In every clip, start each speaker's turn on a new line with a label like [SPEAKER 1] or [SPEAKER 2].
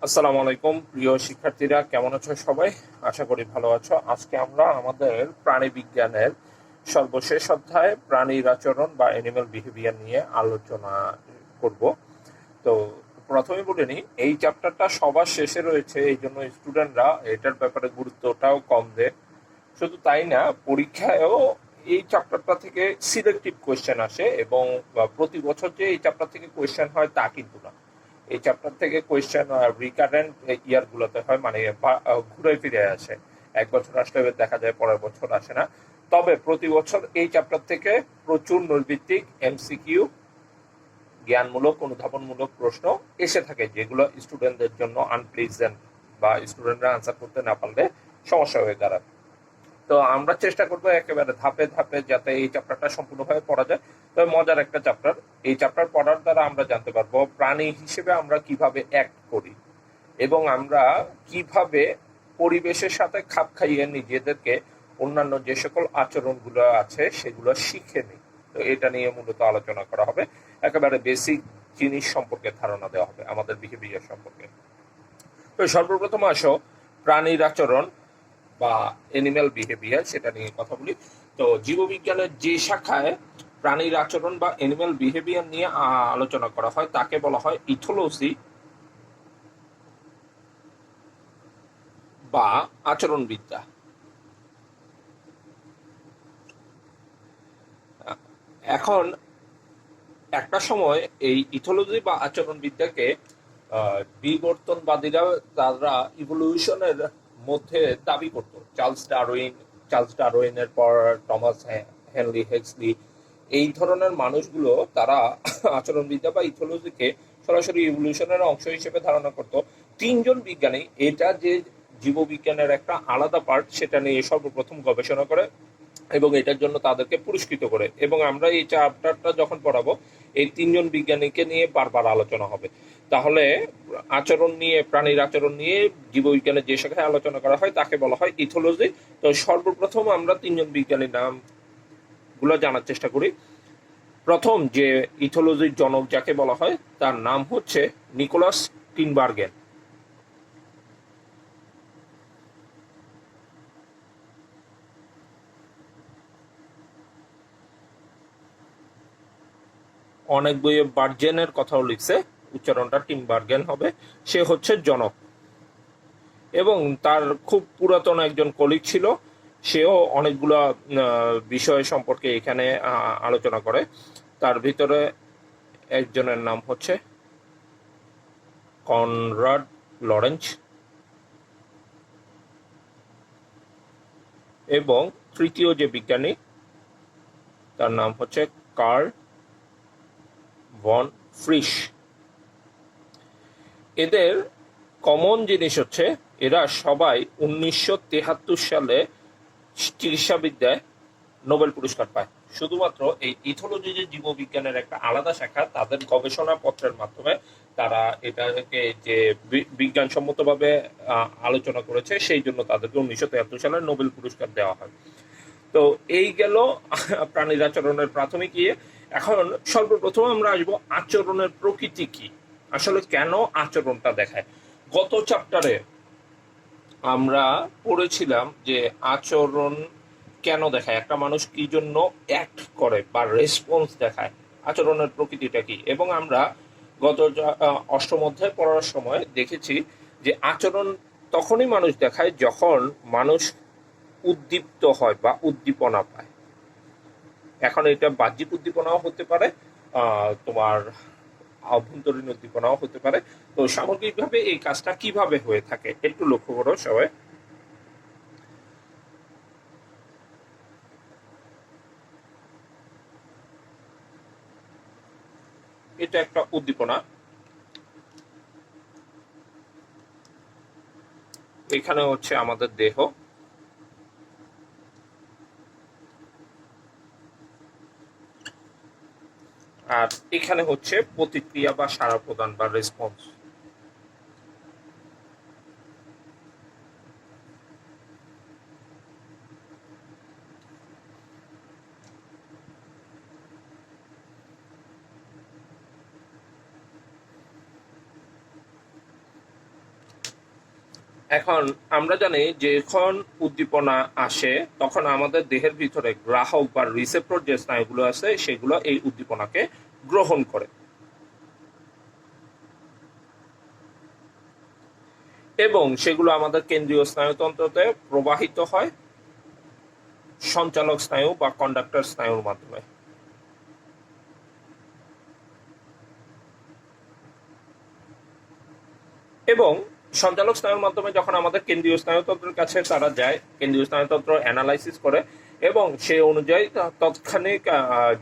[SPEAKER 1] আসসালামু আলাইকুম প্রিয় শিক্ষার্থীরা, কেমন আছো সবাই? আশা করি ভালো আছো। আজকে আমরা আমাদের প্রাণী বিজ্ঞানের সর্বশেষ অধ্যায় প্রাণীর আচরণ বা অ্যানিমাল বিহেভিয়ার নিয়ে আলোচনা করব। তো প্রথমে বলে নিই, এই চ্যাপ্টারটা সবার শেষে রয়েছে, এই জন্য স্টুডেন্টরা এটার ব্যাপারে গুরুত্বটাও কম দেয়। শুধু তাই না, পরীক্ষায়ও এই চ্যাপ্টারটা থেকে সিলেক্টিভ কোয়েশ্চেন আসে এবং প্রতি বছর যে এই চ্যাপ্টার থেকে কোয়েশ্চেন হয় তা কিন্তু না। এই চ্যাপ্টার থেকে কোয়েশ্চেন রিকারেন্ট ইয়ার গুলোতে হয়, মানে ঘুরে ফিরে আসে। এক বছর আসলে দেখা যায় পরের বছর আসে না। তবে প্রতি বছর এই চ্যাপ্টার থেকে প্রচুর নৈর্ভিত্তিক এমসিকিউ, জ্ঞানমূলক অনুধাবনমূলক প্রশ্ন এসে থাকে, যেগুলো স্টুডেন্টদের জন্য আনপ্লিজেন্ট বা স্টুডেন্টরা আনসার করতে না পারলে সমস্যা হয়ে দাঁড়ায়। তো আমরা চেষ্টা করবো একেবারে ধাপে ধাপে যাতে এই চ্যাপ্টারটা সম্পূর্ণভাবে পড়া যায়। তবে মজার একটা চ্যাপ্টার। এই চ্যাপ্টার পড়ার দ্বারা আমরা জানতে পারবো প্রাণী হিসেবে আমরা কিভাবে অ্যাক্ট করি এবং আমরা কিভাবে পরিবেশের সাথে খাপ খাইয়ে নিজেদেরকে অন্যান্য যে সকল আচরণগুলো আছে সেগুলো শিখে নিই। তো এটা নিয়ে মূলত আলোচনা করা হবে। একেবারে বেসিক জিনিস সম্পর্কে ধারণা দেওয়া হবে, আমাদের বিহেভিয়ার সম্পর্কে। তো সর্বপ্রথম আসো প্রাণীর আচরণ বা এনিম্যাল বিহেভিয়ার, সেটা নিয়ে কথা বলি। তো জীববিজ্ঞানের যে শাখায় প্রাণীর আচরণ বা এনিম্যাল বিহেভিয়ার নিয়ে আলোচনা করা হয় তাকে বলা হয় ইথোলজি বা আচরণবিদ্যা। এখন একটা সময় এই ইথোলজি বা আচরণবিদ্যাকে বিবর্তনবাদীরা তারা ইভলিউশনের মধ্যে দাবি করত। চার্লস ডারউইনের পর টমাস হেনরি হেক্সলি, এই ধরনের মানুষগুলো তারা আচরণবিদ্যা বা ইথোলজিকে সরাসরি ইভলিউশনের অংশ হিসেবে ধারণা করত। তিনজন বিজ্ঞানী এটা যে জীববিজ্ঞানের একটা আলাদা পার্ট সেটা নিয়ে সর্বপ্রথম গবেষণা করে এবং এটার জন্য তাদেরকে পুরস্কৃত করে। এবং আমরা এই চ্যাপ্টারটা যখন পড়াবো এই তিনজন বিজ্ঞানীকে নিয়ে বারবার আলোচনা হবে। তাহলে আচরণ নিয়ে, প্রাণীর আচরণ নিয়ে জীববিজ্ঞানের যে শাখায় আলোচনা করা হয় তাকে বলা হয় ইথোলজি। তো সর্বপ্রথম আমরা তিনজন বিজ্ঞানীর নামগুলো জানার চেষ্টা করি। প্রথম যে ইথোলজির জনক যাকে বলা হয় তার নাম হচ্ছে নিকোলাস টিনবার্গেন। অনেক বইয়ে বার্জেনের কথাও লিখছে, উচ্চারণটা টিনবার্গেন হবে। সে হচ্ছে জনক এবং তার খুব পুরাতন একজন কলিগ ছিল, সেও অনেকগুলা বিষয় সম্পর্কে এখানে আলোচনা করে। তার ভিতরে একজনের নাম হচ্ছে কনরাড লরেঞ্জ এবং তৃতীয় যে বিজ্ঞানী তার নাম হচ্ছে কার্ল ভন ফ্রিশ। এদের কমন জিনিস হচ্ছে এরা সবাই 1973 সালে চিকিৎসাবিদ্যায় নোবেল পুরস্কার পায়। শুধুমাত্র এই ইথোলজি যে জীববিজ্ঞানের একটা আলাদা শাখা, তাদের গবেষণাপত্রের মাধ্যমে তারা এটাকে যে বিজ্ঞানসম্মতভাবে আলোচনা করেছে, সেই জন্য তাদেরকে 1973 সালে নোবেল পুরস্কার দেওয়া হয়। তো এই গেল প্রাণীর আচরণের প্রাথমিক ইয়ে। এখন সর্বপ্রথম আমরা আসবো আচরণের প্রকৃতি কি, আসলে কেন আচরণটা দেখায়। গত চ্যাপ্টারে আমরা পড়েছিলাম যে আচরণ কেন দেখায়, একটা মানুষ কি জন্য অ্যাক্ট করে বা রেসপন্স দেখায়, আচরণের প্রকৃতিটা কি। এবং আমরা গত অষ্টম অধ্যায় পড়ার সময় দেখেছি যে আচরণ তখনই মানুষ দেখায় যখন মানুষ উদ্দীপ্ত হয় বা উদ্দীপনা পায়। এখন এটা বাহ্যিক উদ্দীপনাও হতে পারে, তোমার অভ্যন্তরীণ উদ্দীপনাও হতে পারে। তো সামগ্রিকভাবে এই কাজটা কিভাবে হয়ে থাকে একটু লক্ষ্য করো সবাই। এটা একটা উদ্দীপনা, এখানে হচ্ছে আমাদের দেহ, আর এখানে হচ্ছে প্রতিক্রিয়া বা সাড়া প্রদান বা রেসপন্স। এখন আমরা জানি যে যখন উদ্দীপনা আসে তখন আমাদের দেহের ভিতরে গ্রাহক বা রিসেপ্টর যে স্নায়ুগুলো আছে সেগুলো এই উদ্দীপনাকে গ্রহণ করে এবং সেগুলো আমাদের কেন্দ্রীয় স্নায়ুতন্ত্রতে প্রবাহিত হয় সঞ্চালক স্নায়ু বা কন্ডাক্টর স্নায়ুর মাধ্যমে। এবং সঞ্চালক স্নায়ুর মাধ্যমে যখন আমাদের কেন্দ্রীয় স্নায়ুতন্ত্রের কাছে তারা যায়, কেন্দ্রীয় স্নায়ুতন্ত্র অ্যানালাইসিস করে এবং সে অনুযায়ী তৎক্ষণিক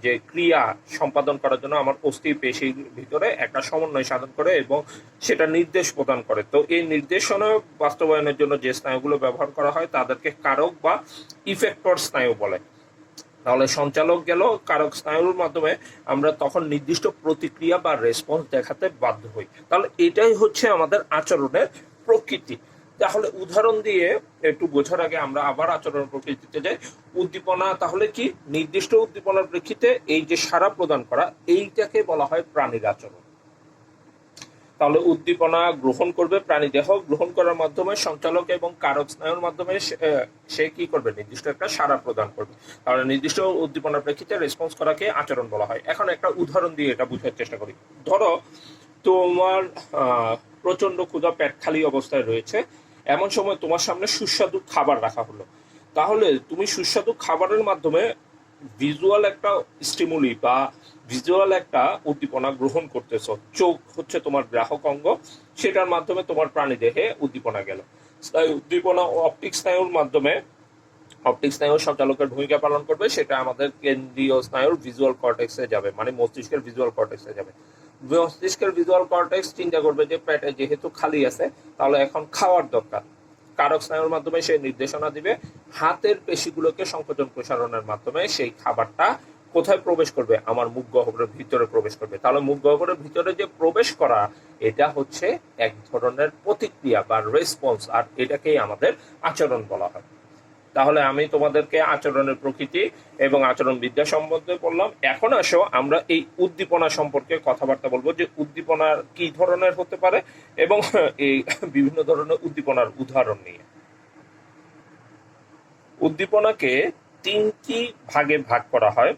[SPEAKER 1] যে ক্রিয়া সম্পাদন করার জন্য আমার অস্থি পেশির ভিতরে একটা সমন্বয় সাধন করে এবং সেটা নির্দেশ প্রদান করে। তো এই নির্দেশনা বাস্তবায়নের জন্য যে স্নায়ুগুলো ব্যবহার করা হয় তাদেরকে কারক বা ইফেক্টর স্নায়ু বলে। তাহলে সঞ্চালক গেল কারক স্নায়ুর মাধ্যমে আমরা তখন নির্দিষ্ট প্রতিক্রিয়া বা রেসপন্স দেখাতে বাধ্য হই। তাহলে এটাই হচ্ছে আমাদের আচরণের প্রকৃতি। তাহলে উদাহরণ দিয়ে একটু বোঝার আগে আমরা আবার আচরণের প্রকৃতিতে যাই। উদ্দীপনা তাহলে কি? নির্দিষ্ট উদ্দীপনার প্রেক্ষিতে এই যে সাড়া প্রদান করা, এইটাকে বলা হয় প্রাণীর আচরণ। তাহলে উদ্দীপনা গ্রহণ করবে প্রাণীদেহ, গ্রহণ করার মাধ্যমে সঞ্চালক এবং কারক স্নায়ুর মাধ্যমে সে কি করবে? নির্দিষ্ট একটা সাড়া প্রদান করবে। তাহলে নির্দিষ্ট উদ্দীপনার প্রেক্ষিতে রেসপন্স করাকে আচরণ বলা হয়। এখন একটা উদাহরণ দিয়ে এটা বোঝার চেষ্টা করি। ধরো তোমার প্রচন্ড ক্ষুধা, পেট খালি অবস্থায় রয়েছে, এমন সময় তোমার সামনে সুস্বাদু খাবার রাখা হলো। তাহলে তুমি সুস্বাদু খাবারের মাধ্যমে ভিজুয়াল একটা স্টিমুলি বা ভিজুয়াল একটা উদ্দীপনা গ্রহণ করতেছ। চোখ হচ্ছে তোমার গ্রাহক অঙ্গ, সেটার মাধ্যমে তোমার প্রাণীদেহে উদ্দীপনা গেল। স্নায়ু উদ্দীপনা অপটিক স্নায়ুর মাধ্যমে, অপটিক স্নায়ু সঞ্চালকের ভূমিকা পালন করবে, সেটা আমাদের কেন্দ্রীয় স্নায়ুর ভিজুয়াল কর্টেক্সে যাবে, মানে মস্তিষ্কের ভিজুয়াল কর্টেক্সে যাবে। মস্তিষ্কের ভিজুয়াল কর্টেক্স চিন্তা করবে যে পেটে যেহেতু খালি আছে তাহলে এখন খাওয়ার দরকার। কারক স্নায়ুর মাধ্যমে সে নির্দেশনা দিবে, হাতের পেশিগুলোকে সংকোচন প্রসারণের মাধ্যমে সেই খাবারটা কোথায় প্রবেশ করবে? আমার মুখ গহ্বরের ভিতরে প্রবেশ করবে। তাহলে মুখ গহ্বরের ভিতরে যে প্রবেশ করা, এটা হচ্ছে এক ধরনের প্রতিক্রিয়া বা রেসপন্স, আর এটাকেই আমাদের আচরণ বলা হয়। তাহলে আমি তোমাদেরকে আচরণের প্রকৃতি এবং আচরণবিদ্যা সম্বন্ধে বললাম। এখন আসো আমরা এই উদ্দীপনা সম্পর্কে কথাবার্তা বলবো, যে উদ্দীপনার কি ধরনের হতে পারে এবং এই বিভিন্ন ধরনের উদ্দীপনার উদাহরণ নিয়ে। উদ্দীপনাকে তিনটি ভাগে ভাগ করা হয়,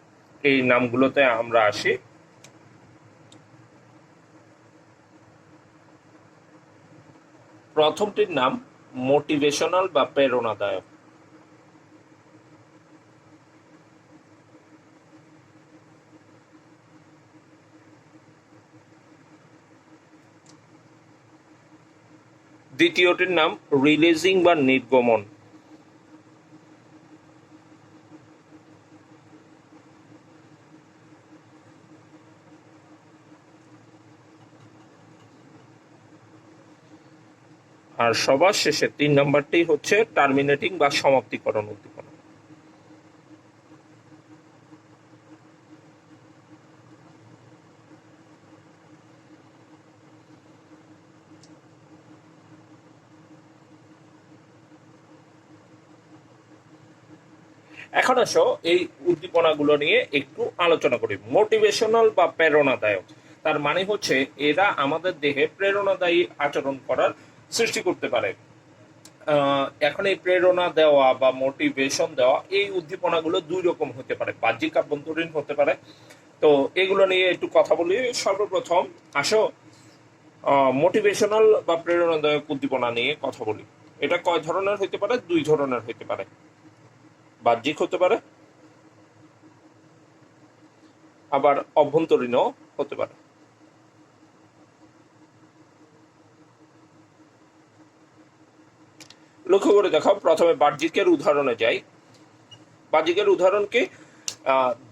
[SPEAKER 1] এই নামগুলোতে আমরা আসি। প্রথমটির নাম মোটিভেশনাল বা প্রেরণাদায়ক। দ্বিতীয়টির নাম রিলিজিং বা নির্গমন। আর সবার শেষে 3 নম্বরটি হচ্ছে টার্মিনেটিং বা সমাপ্তিকরণ উদ্দীপনা। এখন আসো এই উদ্দীপনাগুলো নিয়ে একটু আলোচনা করি। মোটিভেশনাল বা প্রেরণাদায়ক, তার মানে হচ্ছে এরা আমাদের দেহে প্রেরণাদায়ী আচরণ করার সৃষ্টি করতে পারে। এখন এই প্রেরণা দেওয়া বা মোটিভেশন দেওয়া, এই উদ্দীপনাগুলো দুই রকম হতে পারে, বাহ্যিক আভ্যন্তরীণ হতে পারে। তো এগুলো নিয়ে একটু কথা বলি। সর্বপ্রথম আসো মোটিভেশনাল বা প্রেরণাদায়ক উদ্দীপনা নিয়ে কথা বলি। এটা কয় ধরনের হইতে পারে? 2 ধরনের হইতে পারে। বাহ্যিক হতে পারে, আবার অভ্যন্তরীণও হতে পারে। লক্ষ্য করে দেখাও, প্রথমে বাহ্যিকের উদাহরণে যাই। বাহ্যিকের উদাহরণ কি?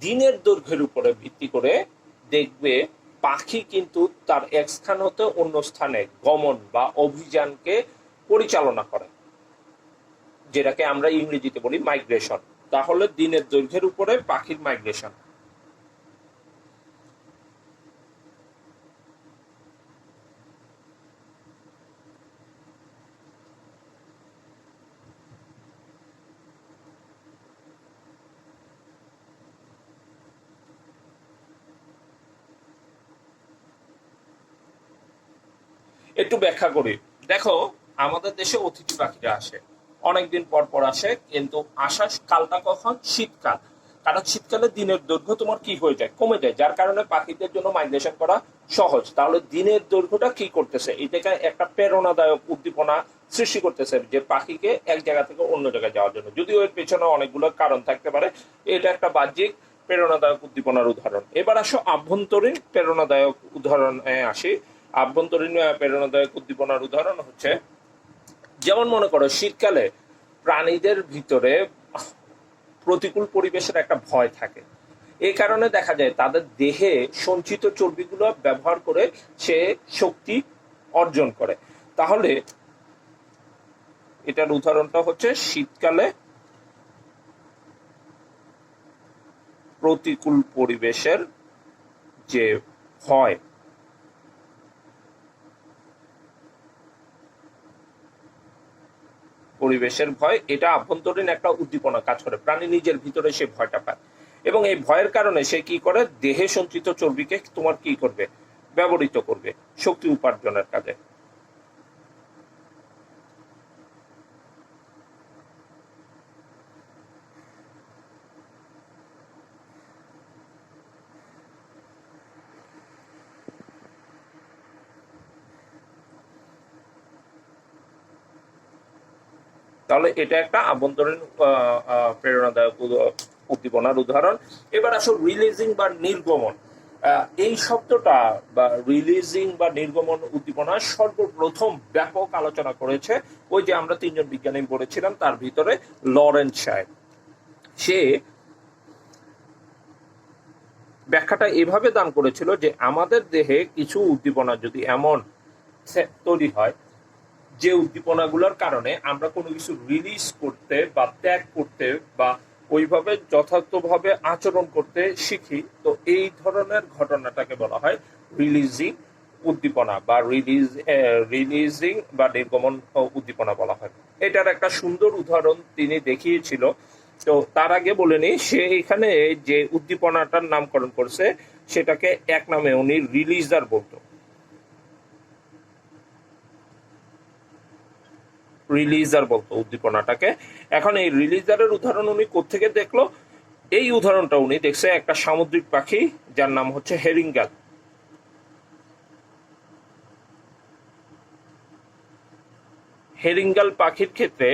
[SPEAKER 1] দিনের দৈর্ঘ্যের উপরে ভিত্তি করে দেখবে পাখি কিন্তু তার এক স্থান হতে অন্য স্থানে গমন বা অভিযানকে পরিচালনা করে, যেটাকে আমরা ইংরেজিতে বলি মাইগ্রেশন। তাহলে দিনের দৈর্ঘ্যের উপরে পাখির মাইগ্রেশন। একটু ব্যাখ্যা করি। দেখো, আমাদের দেশে অতিথি পাখিরা আসে, অনেকদিন পর পর আসে, কিন্তু আসার কালটা কখন? শীতকাল। কারণ শীতকালে দিনের দৈর্ঘ্য তোমার কি হয়ে যায়? কমে যায়, যার কারণে পাখিদের জন্য মাইগ্রেশন করা সহজ। তাহলে দিনের দৈর্ঘ্যটা কি করতেছে? এটাকে একটা প্রেরণাদায়ক উদ্দীপনা সৃষ্টি করতেছে, যে পাখিকে এক জায়গা থেকে অন্য জায়গায় যাওয়ার জন্য। যদিও এর পেছনে অনেকগুলো কারণ থাকতে পারে, এটা একটা বাহ্যিক প্রেরণাদায়ক উদ্দীপনার উদাহরণ। এবার আসো আভ্যন্তরীণ প্রেরণাদায়ক উদাহরণে আসি। আভ্যন্তরীণ প্রেরণাদায়ক উদ্দীপনার উদাহরণ হচ্ছে, যেমন মনে করো শীতকালে প্রাণীদের ভিতরে প্রতিকূল পরিবেশের একটা ভয় থাকে। এই কারণে দেখা যায় তাদের দেহে সঞ্চিত চর্বিগুলো ব্যবহার করে সে শক্তি অর্জন করে। তাহলে এটার উদাহরণটা হচ্ছে শীতকালে প্রতিকূল পরিবেশের যে ভয়, পরিবেশের ভয়, এটা আভ্যন্তরীণ একটা উদ্দীপনা কাজ করে। প্রাণী নিজের ভিতরে সে ভয়টা পায়, এবং এই ভয়ের কারণে সে কি করে? দেহে সঞ্চিত চর্বিকে তোমার কি করবে? ব্যবহৃত করবে শক্তি উপার্জনের কাজে। তাহলে এটা একটা আভ্যন্তরীণ প্রেরণাদায়ক উদ্দীপনার উদাহরণ। এবার আসো রিলিজিং বা নির্গমন। এই শব্দটা বা রিলিজিং বা নির্গমন উদ্দীপনা সর্বপ্রথম ব্যাপক আলোচনা করেছে ওই যে আমরা তিনজন বিজ্ঞানী পড়েছিলাম, তার ভিতরে লরেন্স সাহেব। সে ব্যাখ্যাটা এভাবে দান করেছিল যে আমাদের দেহে কিছু উদ্দীপনা যদি এমন তৈরি হয়, যে উদ্দীপনাগুলোর কারণে আমরা কোনো কিছু রিলিজ করতে বা ত্যাগ করতে বা ওইভাবে যথার্থভাবে আচরণ করতে শিখি, তো এই ধরনের ঘটনাটাকে বলা হয় রিলিজিং উদ্দীপনা বা রিলিজিং বা নির্গমন উদ্দীপনা বলা হয়। এটার একটা সুন্দর উদাহরণ তিনি দেখিয়েছিল। তো তার আগে বলে নি, সে এখানে যে উদ্দীপনাটার নামকরণ করছে সেটাকে এক নামে উনি রিলিজার বলতো, রিলিজার বলতো উদ্দীপনাটাকে। এখন এই রিলিজারের উদাহরণ উনি কোত্থেকে দেখলো? এই উদাহরণটা উনি দেখছে একটা সামুদ্রিক পাখি যার নাম হচ্ছে হেরিঙ্গাল। হেরিঙ্গাল পাখির ক্ষেত্রে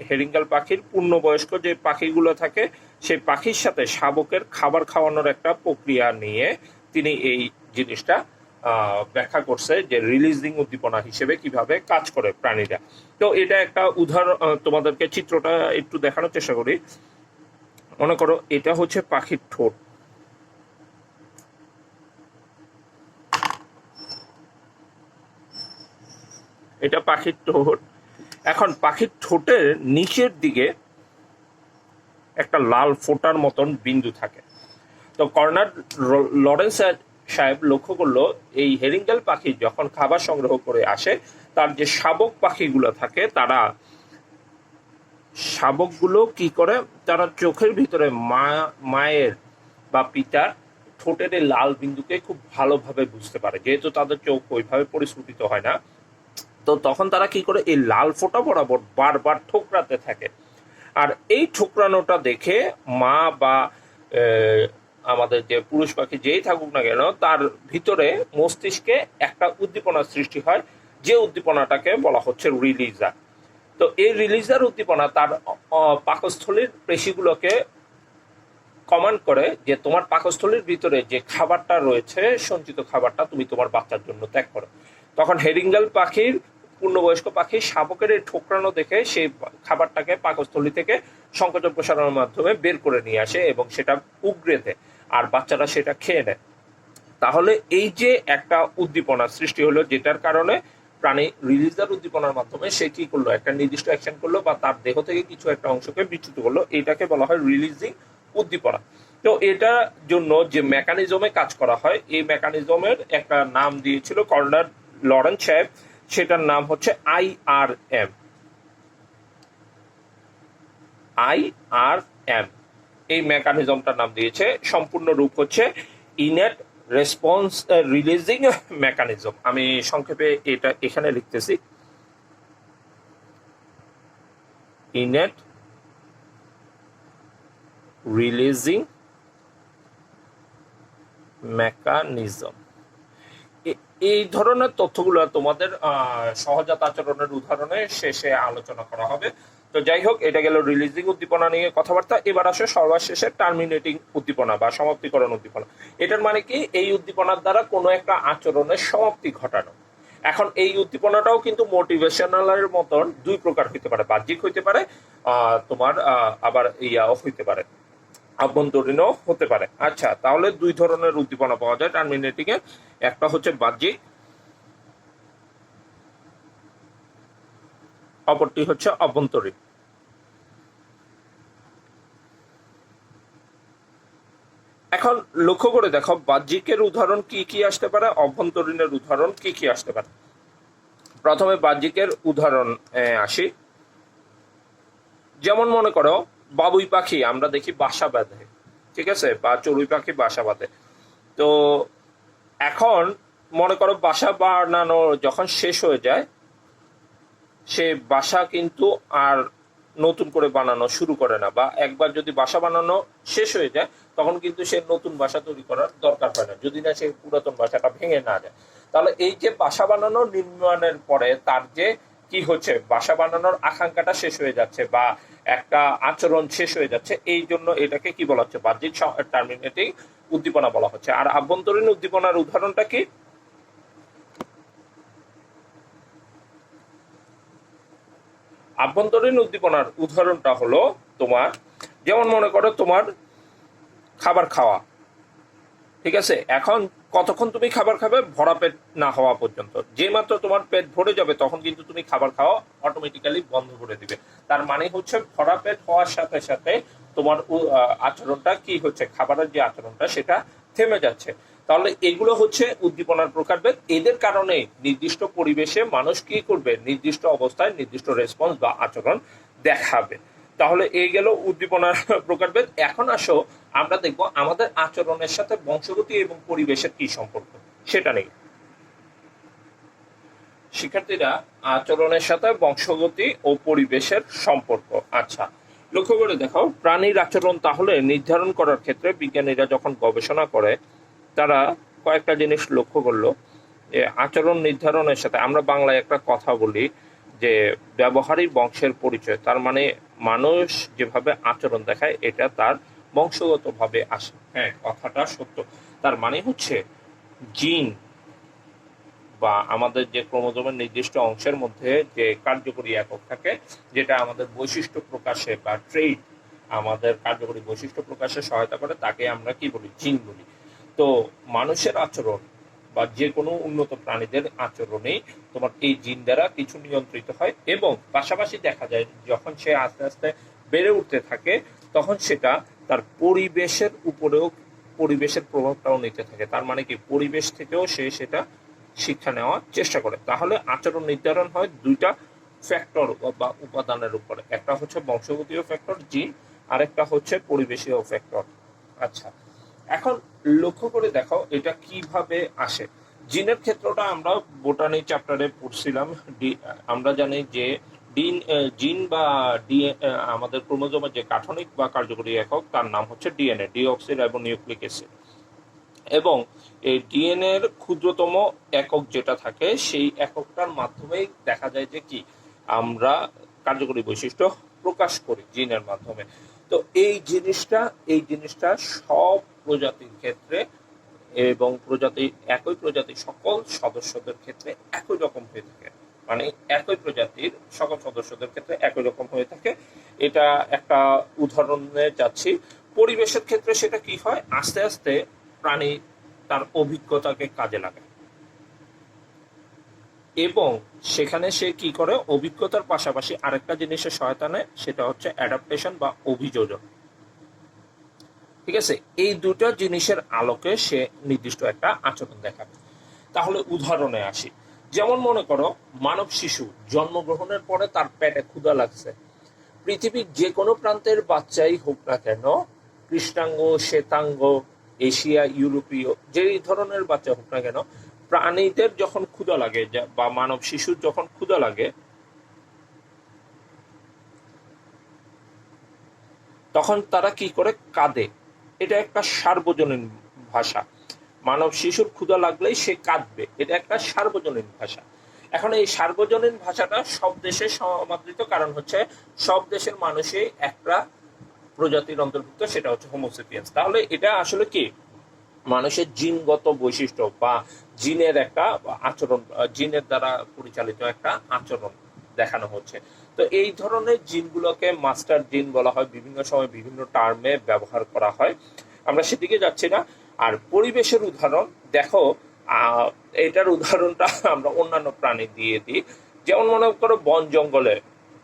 [SPEAKER 1] হেরিঙ্গাল পাখির পূর্ণবয়স্ক যে পাখিগুলো থাকে সেই পাখির সাথে শাবকের খাবার খাওয়ানোর একটা প্রক্রিয়া নিয়ে তিনি এই জিনিসটা ব্যাখ্যা করছে যে রিলিজিং উদ্দীপনা হিসেবে কিভাবে কাজ করে প্রাণীরা। তো এটা একটা উদাহরণ, তোমাদেরকে চিত্রটা একটু দেখানোর চেষ্টা করি। মনে করো এটা হচ্ছে পাখির ঠোঁট, এটা পাখির ঠোঁট। এখন পাখির ঠোঁটের নিচের দিকে একটা লাল ফোঁটার মতন বিন্দু থাকে। তো কর্নার লরেন্স সাহেব লক্ষ্য করলো এই হেরিঙ্গাল পাখি যখন খাবার সংগ্রহ করে আসে, তার যে শাবক পাখিগুলো থাকে তারা শাবকগুলো কি করে? তারা চোখের ভিতরে মায়ের বা পিতার ঠোঁটের এই লাল বিন্দুকে খুব ভালোভাবে বুঝতে পারে, যেহেতু তাদের চোখ ওইভাবে পরিস্ফুটিত হয় না। তো তখন তারা কি করে? এই লাল ফোঁটা বরাবর বারবার ঠোকরাতে থাকে। আর এই ঠোকরানোটা দেখে মা বা আমাদের যে পুরুষ পাখি যেই থাকুক না কেন, তার ভিতরে মস্তিষ্কে একটা উদ্দীপনার সৃষ্টি হয়, যে উদ্দীপনাটাকে বলা হচ্ছে রিলিজার। তো এই রিলিজার উদ্দীপনা তার পাকস্থলীর পেশিগুলোকে কমান্ড করে যে তোমার পাকস্থলীর ভিতরে যে খাবারটা রয়েছে, সঞ্চিত খাবারটা তুমি তোমার বাচ্চার জন্য ত্যাগ করো। তখন হেরিঙ্গাল পাখির পূর্ণবয়স্ক পাখি শাবকের এই ঠোকরানো দেখে সেই খাবারটাকে পাকস্থলী থেকে সংকোচন প্রসারণের মাধ্যমে বের করে নিয়ে আসে এবং সেটা উগড়ে দেয়, আর বাচ্চারা সেটা খেয়ে নেয়। তাহলে এই যে একটা উদ্দীপনা সৃষ্টি হলো, যেটার কারণে প্রাণী রিলিজার উদ্দীপনার মাধ্যমে সে কি করলো? একটা নির্দিষ্ট অ্যাকশন করলো বা তার দেহ থেকে কিছু একটা অংশকে বিচ্যুত করলো, এটাকে বলা হয় রিলিজিং উদ্দীপনা। তো এটার জন্য যে মেকানিজমে কাজ করা হয়, এই মেকানিজমের একটা নাম দিয়েছিল কর্নার লরেন্স সাহেব, সেটার নাম হচ্ছে IRM। এই মেকানিজমটার নাম দিয়েছে, সম্পূর্ণ রূপ হচ্ছে ইনেট রেসপন্স রিলিজিং মেকানিজম। আমি সংক্ষেপে এটা এখানে লিখতেছি। Innate releasing mechanism. এই ধরনের তথ্যগুলো তোমাদের সহজাত আচরণের উদাহরণে শেষে আলোচনা করা হবে। তো যাই হোক, এটা গেল রিলিজিং উদ্দীপনা নিয়ে কথাবার্তা। এবার আসে সর্বশেষে টার্মিনেটিং উদ্দীপনা বা সমাপ্তিকরণ উদ্দীপনা। এটার মানে কি, এই উদ্দীপনার দ্বারা কোনো একটা আচরণের সমাপ্তি ঘটানো। এখন এই উদ্দীপনাটাও কিন্তু মোটিভেশনালের মতন দুই প্রকার হইতে পারে, বাহ্যিক হইতে পারে, তোমার আবার ইয়াও হইতে পারে, আভ্যন্তরীণও হতে পারে। আচ্ছা, তাহলে দুই ধরনের উদ্দীপনা পাওয়া যায় টার্মিনেটিং এ। একটা হচ্ছে বাহ্যিক, অপরটি হচ্ছে অভ্যন্তরীণ। এখন লক্ষ্য করে দেখো, বাহ্যিকের উদাহরণ কি কি আসতে পারে, অভ্যন্তরীণের উদাহরণ কি কি আসতে পারে। প্রথমে বাহ্যিকের উদাহরণ আসি। যেমন মনে করো, বাবুই পাখি আমরা দেখি বাসা বাঁধে, ঠিক আছে, বা চড়ুই পাখি বাসা বাঁধে। তো এখন মনে করো বাসা বানানো যখন শেষ হয়ে যায়, সে বাসা কিন্তু আর নতুন করে বানানো শুরু করে না, বা একবার যদি বাসা বানানো শেষ হয়ে যায় তখন কিন্তু সে নতুন বাসা তৈরি করার দরকার হয় না, যদি না সে পুরাতন বাসাটা ভেঙে না যায়। তাহলে এই যে বাসা বানানো নির্মাণের পরে তার যে কি হচ্ছে, বাসা বানানোর আকাঙ্ক্ষাটা শেষ হয়ে যাচ্ছে বা একটা আচরণ শেষ হয়ে যাচ্ছে, এই জন্য এটাকে কি বলা হচ্ছে, বাহ্যিক টার্মিনেটিং উদ্দীপনা বলা হচ্ছে। আর আভ্যন্তরীণ উদ্দীপনার উদাহরণটা কি, আভ্যন্তরীণ উদ্দীপনার উদাহরণটা হলো তোমার, যেমন মনে করো তোমার খাবার খাওয়া, ঠিক আছে, এখন কতক্ষণ তুমি খাবার খাবে, ভরা পেট না হওয়া পর্যন্ত। যে মাত্র তোমার পেট ভরে যাবে তখন কিন্তু তুমি খাবার খাওয়া অটোমেটিক্যালি বন্ধ করে দিবে। তার মানে হচ্ছে ভরা পেট হওয়ার সাথে সাথে তোমার আচরণটা কি হচ্ছে, খাবারের যে আচরণটা সেটা থেমে যাচ্ছে। তাহলে এগুলো হচ্ছে উদ্দীপনার প্রকারভেদ। এদের কারণে নির্দিষ্ট পরিবেশে মানুষ কি করবে, নির্দিষ্ট অবস্থায় নির্দিষ্ট রেসপন্স বা আচরণ দেখাবে। তাহলে এই গেল উদ্দীপনার প্রকারভেদ। এখন আসো আমরা দেখব আমাদের আচরণের সাথে বংশগতি এবং পরিবেশের কি সম্পর্ক সেটা নেই। শিক্ষার্থীরা, আচরণের সাথে বংশগতি ও পরিবেশের সম্পর্ক। আচ্ছা, লক্ষ্য করে দেখো, প্রাণীর আচরণ তাহলে নির্ধারণ করার ক্ষেত্রে বিজ্ঞানীরা যখন গবেষণা করে তারা কয়েকটা জিনিস লক্ষ্য করলো। যে আচরণ নির্ধারণের সাথে আমরা বাংলায় একটা কথা বলি যে ব্যবহারই বংশের পরিচয়। তার মানে মানুষ যেভাবে আচরণ দেখায় এটা তার বংশগতভাবে আসে। হ্যাঁ, কথাটা সত্য। তার মানে হচ্ছে জিন বা আমাদের যে ক্রোমোজোমের নির্দিষ্ট অংশের মধ্যে যে কার্যকরী একক থাকে, যেটা আমাদের বৈশিষ্ট্য প্রকাশে বা ট্রেড, আমাদের কার্যকরী বৈশিষ্ট্য প্রকাশে সহায়তা করে, তাকে আমরা কি বলি, জিন বলি। তো মানুষের আচরণ বা যে কোনো উন্নত প্রাণীদের আচরণেই তোমার এই জিন দ্বারা কিছু নিয়ন্ত্রিত হয়, এবং পাশাপাশি দেখা যায় যখন সে আস্তে আস্তে বেড়ে উঠতে থাকে তখন সেটা তার পরিবেশের উপরেও, পরিবেশের প্রভাবটাও নিতে থাকে। তার মানে কি, পরিবেশ থেকেও সে সেটা শিক্ষা নেওয়ার চেষ্টা করে। তাহলে আচরণ নির্ধারণ হয় দুইটা ফ্যাক্টর বা উপাদানের উপরে, একটা হচ্ছে বংশগতীয় ফ্যাক্টর জিন, আরেকটা হচ্ছে পরিবেশীয় ফ্যাক্টর। আচ্ছা, এখন লক্ষ্য করে দেখো এটা কিভাবে আসে। জিনের ক্ষেত্রটা আমরা বোটানি চ্যাপ্টারে পড়ছিলাম। আমরা জানি যে জিন বা আমাদের ক্রোমোজোমের যে গাঠনিক বা কার্যকরী একক তার নাম হচ্ছে ডিএনএ, ডিঅক্সি রাইবোনিউক্লিক অ্যাসিড। এবং এই ডিএনএ এর ক্ষুদ্রতম একক যেটা থাকে সেই এককটার মাধ্যমেই দেখা যায় যে কি, আমরা কার্যকরী বৈশিষ্ট্য প্রকাশ করি জিনের মাধ্যমে। তো এই জিনিসটা সব প্রজাতির ক্ষেত্রে এবং একই প্রজাতির সকল সদস্যদের ক্ষেত্রে একই রকম হয়ে থাকে। মানে একই প্রজাতির সকল সদস্যদের ক্ষেত্রে একই রকম হয়ে থাকে। এটা একটা উদাহরণে যাচ্ছি। পরিবেশের ক্ষেত্রে সেটা কি হয়, আস্তে আস্তে প্রাণী তার অভিজ্ঞতাকে কাজে লাগায় এবং সেখানে সে কি করে, অভিজ্ঞতার পাশাপাশি আরেকটা জিনিসের সহায়তা নেয়, সেটা হচ্ছে অ্যাডাপ্টেশন বা অভিযোজন। ঠিক আছে, এই দুটো জিনিসের আলোকে সে নির্দিষ্ট একটা আচরণ দেখাবে। তাহলে উদাহরণে আসি। যেমন মনে করো, মানব শিশু জন্মগ্রহণের পরে তার পেটে ক্ষুধা লাগছে। পৃথিবীর যে কোনো প্রান্তের বাচ্চাই হোক না কেন, কৃষ্ণাঙ্গ, শ্বেতাঙ্গ, এশিয়া, ইউরোপীয়, যেই ধরনের বাচ্চা হোক না কেন, প্রাণীদের যখন ক্ষুধা লাগে বা মানব শিশুর যখন ক্ষুধা লাগে, তখন তারা কি করে? কাঁদে। এটা একটা সার্বজনীন ভাষা। মানব শিশুর ক্ষুধা লাগলেই সে কাঁদবে, এটা একটা সার্বজনীন ভাষা। এখন এই সার্বজনীন ভাষাটা সব দেশে সমাদৃত, কারণ হচ্ছে সব দেশের মানুষই একটা প্রজাতির অন্তর্ভুক্ত, সেটা হচ্ছে হোমোসেপিয়েন্স। তাহলে এটা আসলে কি? মানুষের জিনগত বৈশিষ্ট্য বা জিনের একটা আচরণ, জিনের দ্বারা পরিচালিত একটা আচরণ দেখানো হচ্ছে। তো এই ধরনের জিনগুলোকে মাস্টার জিন বলা হয়, বিভিন্ন সময় বিভিন্ন টার্মে ব্যবহার করা হয়, আমরা সেদিকে যাচ্ছি না। আর পরিবেশের উদাহরণ দেখো, এটার উদাহরণটা আমরা অন্যান্য প্রাণী দিয়ে দিই। যেমন মনে করো বন জঙ্গলে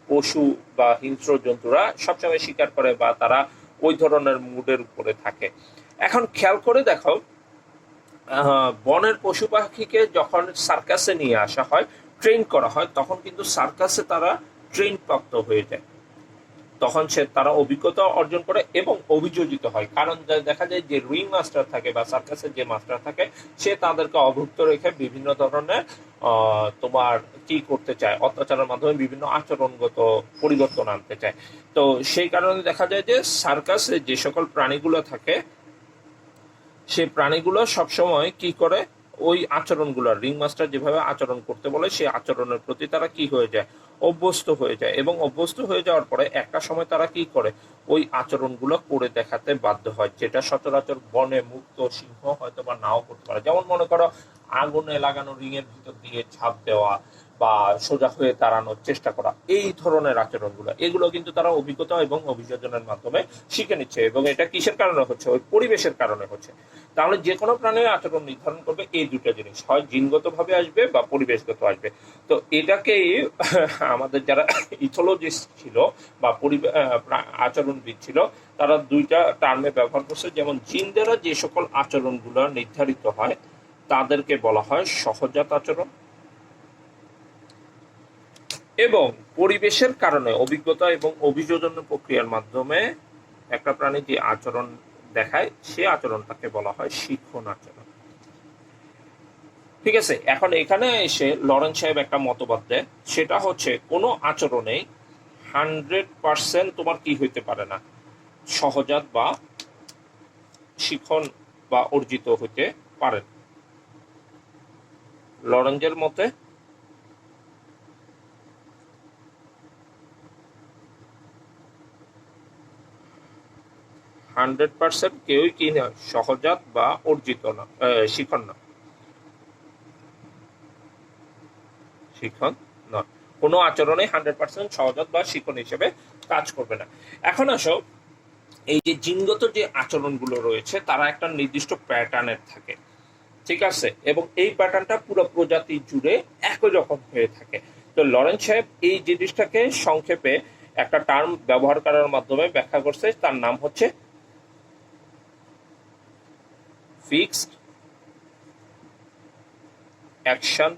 [SPEAKER 1] পশু বা হিংস্র জন্তুরা সবসময় শিকার করে বা তারা ওই ধরনের মুডের উপরে থাকে। এখন খেয়াল করে দেখো, বনের পশু পাখিকে যখন সার্কাসে নিয়ে আসা হয়, ট্রেন করা হয়, তখন কিন্তু সার্কাসে তারা ট্রেন প্রাপ্ত হয়ে যায়। তখন তারা অভিজ্ঞতা অর্জন করে এবং অভিযোজিত হয়। কারণ দেখা যায় যে রিং মাস্টার থাকে বা সার্কাসের যে মাস্টার থাকে, সে তাদেরকে অভুক্ত রেখে বিভিন্ন ধরনের তোমার কি করতে চায়, অত্যাচারের মাধ্যমে বিভিন্ন আচরণগত পরিবর্তন আনতে চায়। তো সেই কারণে দেখা যায় যে সার্কাসে যে সকল প্রাণীগুলো থাকে, সেই প্রাণীগুলো সবসময় কি করে? ওই আচরণগুলো, রিং মাস্টার যেভাবে আচরণ করতে বলে সেই আচরণের প্রতি তারা কি হয়ে যায়? অভ্যস্ত হয়ে যায়। এবং অভ্যস্ত হয়ে যাওয়ার পরে একটা সময় তারা কি করে? ওই আচরণগুলো করে দেখাতে বাধ্য হয়, যেটা সচরাচর বনে মুক্ত সিংহ হয়তো বা নাও করতে পারে। যেমন মনে করো আগুনে লাগানো রিং এর ভিতর দিয়ে ঝাঁপ দেওয়া বা সোজা হয়ে দাঁড়ানোর চেষ্টা করা, এই ধরনের আচরণগুলো, এগুলো কিন্তু তারা অভিজ্ঞতা এবং অভিযোজনের মাধ্যমে শিখে নিচ্ছে। এবং এটা কিসের কারণে হচ্ছে? ওই পরিবেশের কারণে হচ্ছে। তাহলে যে কোনো প্রাণীর আচরণ নির্ধারণ করবে এই দুটো জিনিস, হয় জিনগত ভাবে আসবে বা পরিবেশগত আসবে। তো এটাকেই আমাদের যারা ইথোলজিস্ট ছিল বা আচরণবিদ ছিল, তারা দুইটা টার্মে ব্যবহার করছে। যেমন জিন দ্বারা যে সকল আচরণগুলো নির্ধারিত হয় তাদেরকে বলা হয় সহজাত আচরণ, এবং পরিবেশের কারণে অভিজ্ঞতা এবং অভিযোজন প্রক্রিয়ার মাধ্যমে একটা প্রাণী যে আচরণ দেখায় সে আচরণটাকে বলা হয় শিখন আচরণ। ঠিক আছে, এখন এখানে এসে লরেন্স সাহেব একটা মতবাদ দেয়, সেটা হচ্ছে কোনো আচরণেই 100% তোমার কি হইতে পারে না, সহজাত বা শিখন বা অর্জিত হইতে পারে। লরেন্সের মতে 100% কেউই কি নয়, সহজাত বা অর্জিত না, শিখন না, শিখন নয়। কোনো আচরণে 100% সহজাত বা শিখন হিসেবে কাজ করবে না। এখন আসো, এই যে জিনগত যে আচরণগুলো রয়েছে তারা একটা নির্দিষ্ট প্যাটার্নের থাকে, ঠিক আছে, এবং এই প্যাটার্নটা পুরো প্রজাতি জুড়ে একই রকম হয়ে থাকে। তো লরেন্স সাহেব এই জিনিসটাকে সংক্ষেপে একটা টার্ম ব্যবহার করার মাধ্যমে ব্যাখ্যা করছে, তার নাম হচ্ছে ফিক্সড অ্যাকশন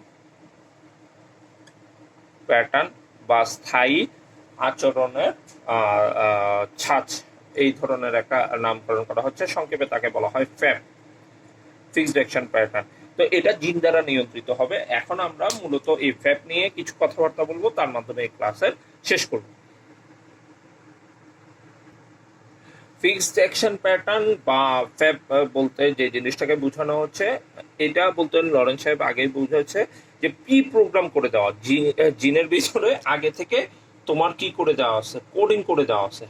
[SPEAKER 1] প্যাটার্ন বা স্থায়ী আচরণের ছাঁচ, এই ধরনের একটা নামকরণ করা হচ্ছে। সংক্ষেপে তাকে বলা হয় ফ্যাপ, ফিক্সড অ্যাকশন প্যাটার্ন। তো এটা জিন দ্বারা নিয়ন্ত্রিত হবে। এখন আমরা মূলত এই ফ্যাপ নিয়ে কিছু কথাবার্তা বলবো, তার মাধ্যমে এই ক্লাসের শেষ করব। ফিক্সড অ্যাকশন প্যাটার্ন বা ফ্যাপ বলতে যে জিনিসটাকে বোঝানো হচ্ছে, এটা বলতে লরেন্স সাহেব আগেই বুঝেছে যে প্রি প্রোগ্রাম করে দেওয়া, জিনের ভিতরে আগে থেকে তোমার কি করে দেওয়া আছে, কোডিং করে দেওয়া আছে,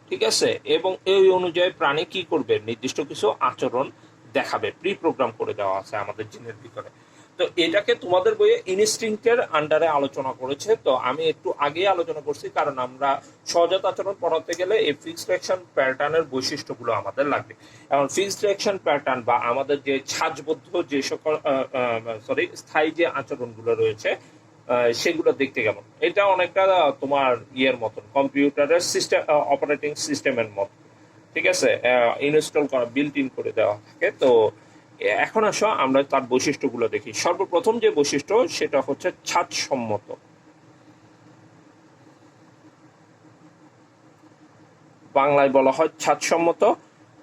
[SPEAKER 1] ঠিক আছে, এবং এই অনুযায়ী প্রাণী কি করবে, নির্দিষ্ট কিছু আচরণ দেখাবে, প্রি প্রোগ্রাম করে দেওয়া আছে আমাদের জিনের ভিতরে। তো এটাকে তোমাদের বইয়ে ইনস্টিংক্টের আন্ডারে আলোচনা করেছে, তো আমি একটু আগে আলোচনা করছি, কারণ আমরা সহজাত আচরণ পড়াতে গেলে এই ফিক্সড অ্যাকশন প্যাটার্নের বৈশিষ্ট্যগুলো আমাদের লাগবে। এখন ফিক্সড অ্যাকশন প্যাটার্ন বা আমাদের যে ছাঁচবদ্ধ যে সকল স্থায়ী যে আচরণগুলো রয়েছে সেগুলো দেখতে কেমন, এটা অনেকটা তোমার ইয়ের মতন, কম্পিউটারের সিস্টেম, অপারেটিং সিস্টেমের মতো, ঠিক আছে, ইনস্টল করা, বিল্ট ইন করে দেওয়া থাকে। তো এখন আসো আমরা তার বৈশিষ্ট্যগুলো দেখি। সর্বপ্রথম যে বৈশিষ্ট্য সেটা হচ্ছে ছাঁচসম্মত, বাংলায় বলা হয় ছাঁচসম্মত,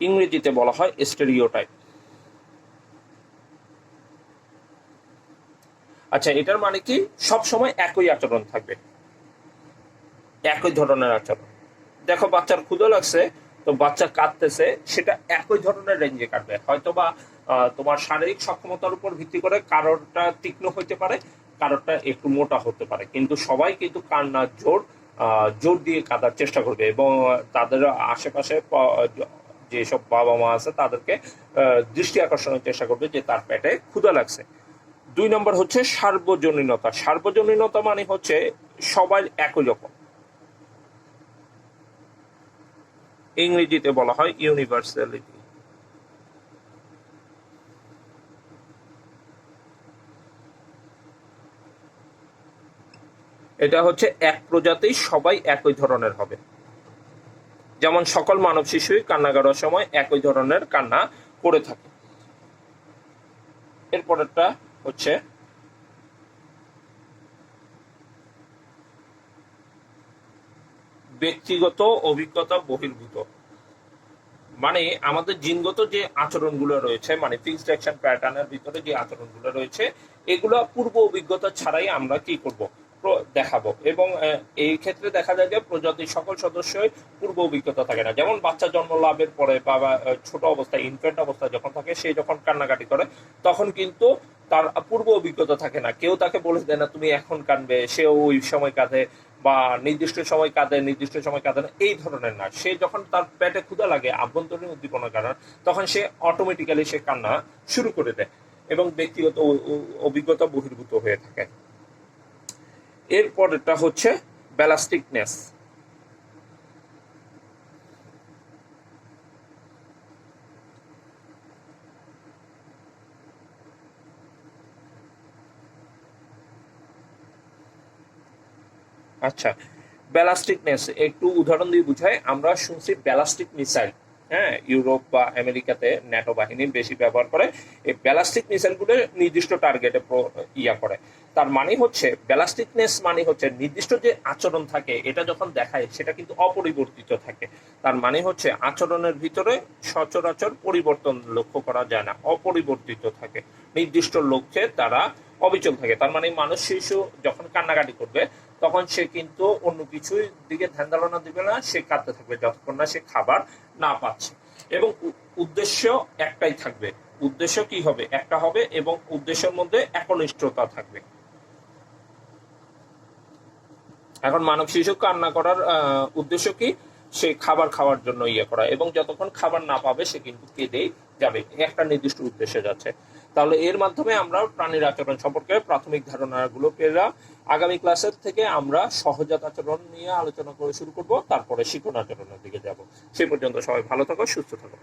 [SPEAKER 1] ইংরেজিতে বলা হয় স্টেরিওটাইপ। আচ্ছা, এটার মানে কি? সব সময় একই আচরণ থাকবে, একই ধরনের আচরণ, দেখো বাচ্চার ক্ষুধা লাগছে, তো বাচ্চা কাঁদতেছে, সেটা একই ধরনের রেঞ্জে কাটবে। হয়তো বা তোমার শারীরিক সক্ষমতার উপর ভিত্তি করে কারোরটা তীক্ষ্ণ হইতে পারে, কারোরটা একটু মোটা হতে পারে, কিন্তু সবাই কিন্তু কান্নার জোর দিয়ে কাঁদার চেষ্টা করবে। এবং তাদের আশেপাশে যেসব বাবা মা আছে তাদেরকে দৃষ্টি আকর্ষণের চেষ্টা করবে যে তার পেটে ক্ষুধা লাগছে। 2 নম্বর হচ্ছে সার্বজনীনতা। সার্বজনীনতা মানে হচ্ছে সবাই একই রকম, ইংরেজিতে বলা হয় ইউনিভার্সালিটি। এটা হচ্ছে এক প্রজাতি সবাই একই ধরনের হবে, যেমন সকল মানব শিশুই কান্না করার সময় একই ধরনের কান্না করে থাকে। এরপরেরটা হচ্ছে ব্যক্তিগত অভিজ্ঞতা বহির্ভূত। মানে আমাদের জিনগত যে আচরণগুলো রয়েছে, মানে ফিক্সড অ্যাকশন প্যাটার্নের ভিতরে যে আচরণগুলো রয়েছে, এগুলো পূর্ব অভিজ্ঞতা ছাড়াই আমরা কি করব, দেখাবো। এবং এই ক্ষেত্রে দেখা যায় যে প্রজাতির সকল সদস্যই পূর্ব অভিজ্ঞতা থাকে না। যেমন বাচ্চা জন্ম লাভের পরে বা ছোট অবস্থায়, ইনফ্যান্ট অবস্থায় যখন থাকে, সে যখন কান্নাকাটি করে তখন কিন্তু তার পূর্ব অভিজ্ঞতা থাকে না। কেউ তাকে বলে দেয় না তুমি এখন কাঁদবে, সে ওই সময় কাঁদে, বা নির্দিষ্ট সময় কাঁদে, নির্দিষ্ট সময় কাঁদে না, এই ধরনের না। সে যখন তার পেটে ক্ষুধা লাগে, আভ্যন্তরীণ উদ্দীপনার কারণে, তখন সে অটোমেটিক্যালি সে কান্না শুরু করে দেয় এবং ব্যক্তিগত অভিজ্ঞতা বহির্ভূত হয়ে থাকে। এরপরটা হচ্ছে ব্যালাস্টিকনেস। আচ্ছা, ব্যালাস্টিকনেস একটু উদাহরণ দিয়ে বুঝাই। আমরা শুনছি ব্যালাস্টিক মিসাইল, হ্যাঁ, ইউরোপ বা আমেরিকাতে ন্যাটো বাহিনী বেশি ব্যবহার করে। এই ব্যালাস্টিক মিসাইলগুলো নির্দিষ্ট টার্গেটে করে। তার মানে হচ্ছে ব্যালাস্টিকনেস মানে হচ্ছে নির্দিষ্ট যে আচরণ থাকে, এটা যখন দেখায় সেটা কিন্তু অপরিবর্তিত থাকে। তার মানে হচ্ছে আচরণের ভিতরে সচরাচর পরিবর্তন লক্ষ্য করা যায় না, অপরিবর্তিত থাকে, নির্দিষ্ট লক্ষ্যে তারা অবিচল থাকে। তার মানে মানুষ শিশু যখন কান্নাকাটি করবে তখন সে কিন্তু অন্য কিছুর দিকে ধ্যান ধারণা দিবে না, সে কাঁদতে থাকবে যতক্ষণ না সে খাবার না পাচ্ছে। এবং উদ্দেশ্য একটাই থাকবে, উদ্দেশ্য কি হবে, একটা হবে, এবং উদ্দেশ্যের মধ্যে একনিষ্ঠতা থাকবে। এখন মানব শিশু কান্না করার উদ্দেশ্য কি, সে খাবার খাওয়ার জন্য করা, এবং যতক্ষণ খাবার না পাবে সে কিন্তু কেঁদেই যাবে, একটা নির্দিষ্ট উদ্দেশ্যে যাচ্ছে। তাহলে এর মাধ্যমে আমরা প্রাণীর আচরণ সম্পর্কে প্রাথমিক ধারণাগুলো পেলাম। আগামী ক্লাসের থেকে আমরা সহজাত আচরণ নিয়ে আলোচনা করে শুরু করব, তারপরে শিখন আচরণের দিকে যাব। সে পর্যন্ত সবাই ভালো থাকো, সুস্থ থাকো।